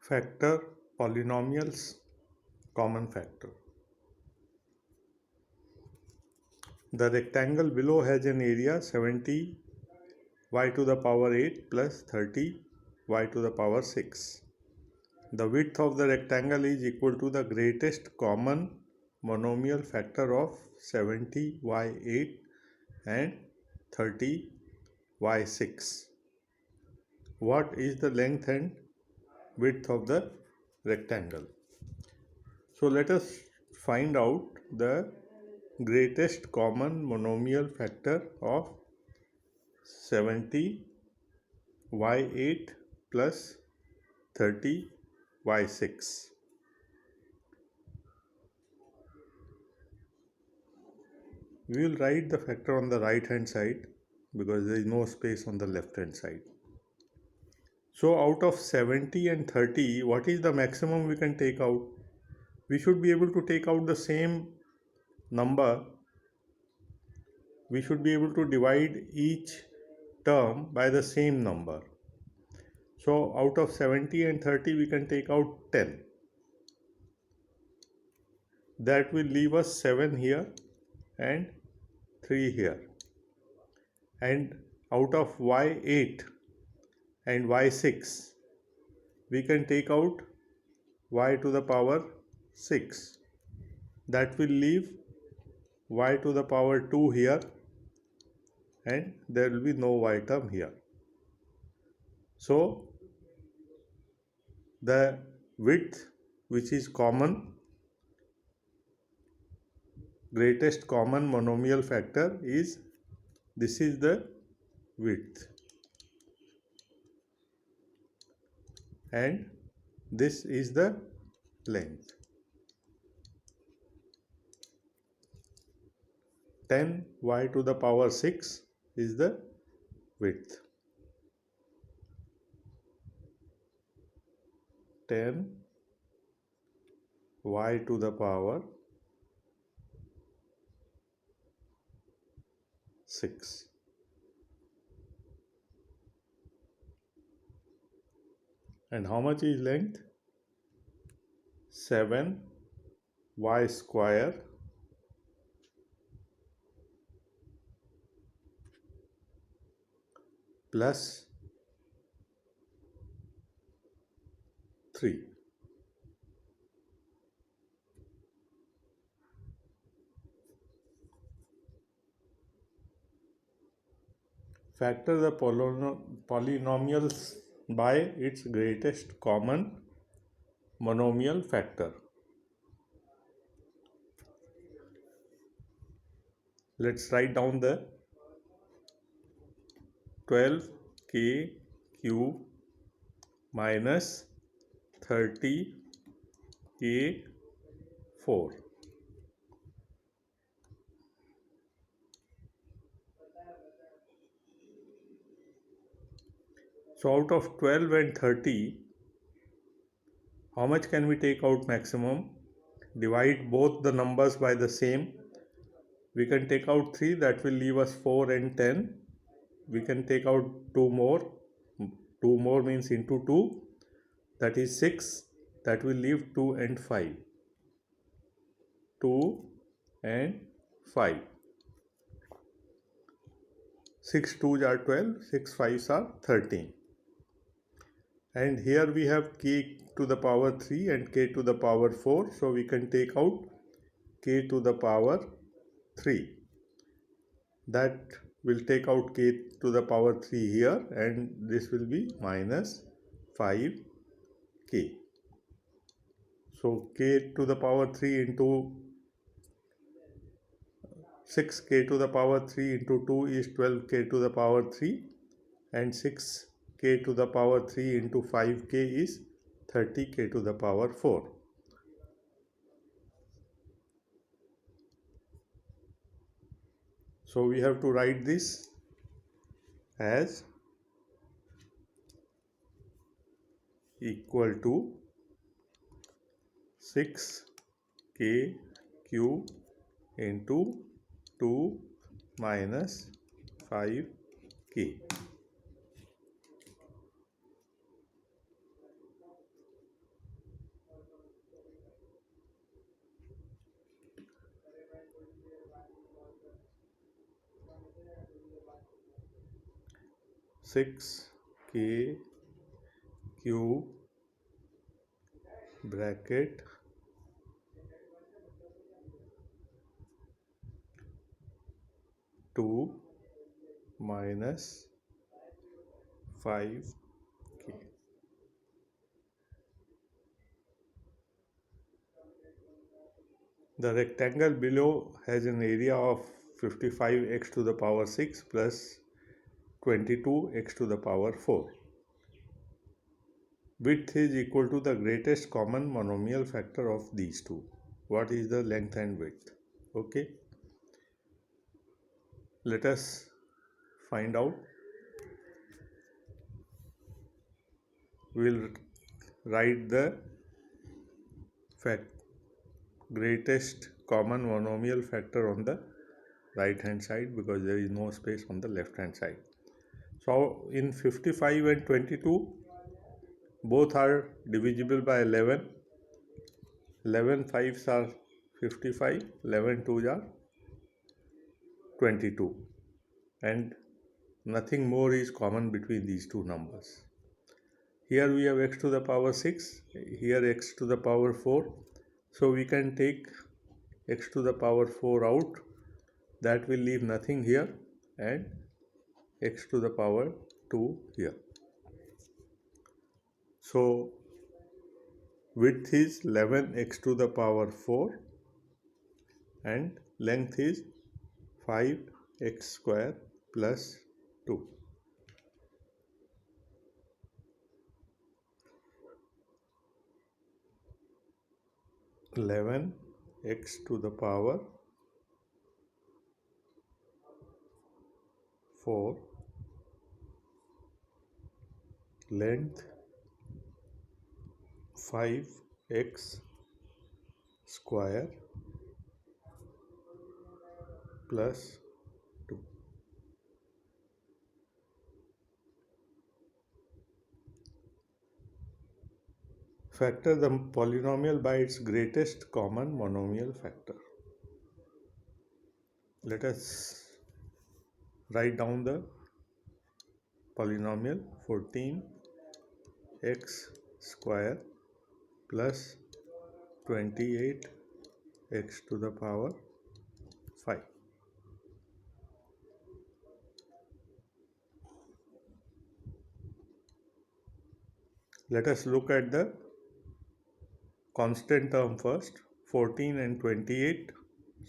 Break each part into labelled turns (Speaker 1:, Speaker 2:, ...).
Speaker 1: Factor polynomials, common factor. The rectangle below has an area 70 y to the power 8 plus 30 y to the power 6. The width of the rectangle is equal to the greatest common monomial factor of 70y8 and 30y6. What is the length and width of the rectangle? So let us find out the greatest common monomial factor of 70y8 plus 30y6. We will write the factor on the right hand side because there is no space on the left hand side. So out of 70 and 30, what is the maximum we can take out? We should be able to take out the same number. We should be able to divide each term by the same number. So out of 70 and 30, we can take out 10. That will leave us 7 here and 3 here. And out of y8 and y6, we can take out y to the power 6. That will leave y to the power 2 here, and there will be no y term here. So the width, which is common, greatest common monomial factor, is this is the width, and this is the length. 10y to the power 6 is the width. 10y to the power 6. And how much is length? 7y square plus 3. Factor the polynomials by its greatest common monomial factor. Let's write down the 12k cube minus 30k4. So out of 12 and 30, how much can we take out maximum? Divide both the numbers by the same. We can take out 3, that will leave us 4 and 10. We can take out 2 more. 2 more means into 2, that is 6. That will leave 2 and 5. 2 and 5. 6 2s are 12, 6 5s are 13. And here we have k to the power 3 and k to the power 4. So we can take out k to the power 3. That will take out k to the power 3 here, and this will be minus 5k. So k to the power 3 into 6k to the power 3 into 2 is 12k to the power 3, and 6k to the power 3 into 5k is 30k to the power 4. So we have to write this as equal to 6k cube into 2 minus 5k. 6k cube bracket 2 minus 5k. The rectangle below has an area of 55x to the power 6 plus 22x to the power 4. Width is equal to the greatest common monomial factor of these two. What is the length and width? Okay. Let us find out. We'll write the greatest common monomial factor on the right hand side because there is no space on the left hand side. So in 55 and 22 both are divisible by 11. 11 5s are 55, 11 2s are 22, and nothing more is common between these two numbers. Here we have x to the power 6, here x to the power 4, so we can take x to the power 4 out. That will leave nothing here, and x to the power 2 here. So width is 11x to the power 4 and length is 5x square plus 2. Eleven x to the power 4, length 5x square plus 2. Factor the polynomial by its greatest common monomial factor. Let us write down the polynomial. 14x square plus 28x to the power 5. Let us look at the constant term first, 14 and 28.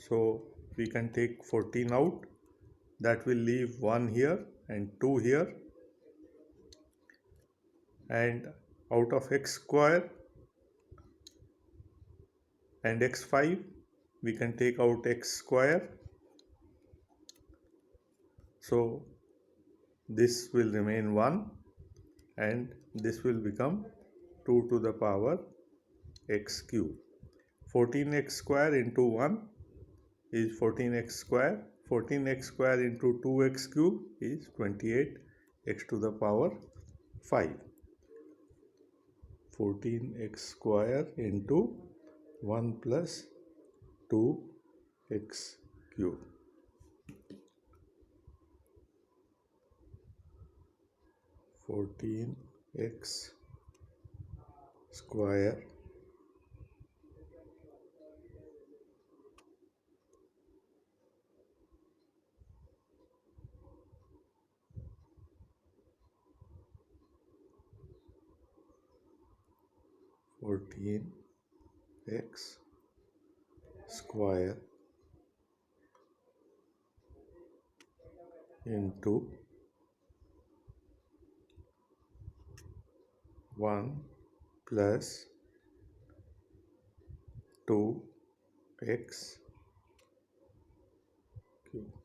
Speaker 1: So we can take 14 out. That will leave 1 here and 2 here. And out of x square and x5, we can take out x square. So this will remain 1 and this will become 2 to the power x cube. 14x square into 1 is 14x square. 14x square into 2x cube is 28x to the power 5. 14x square into 1 plus 2x cube. 14x square into 1 plus 2x cube.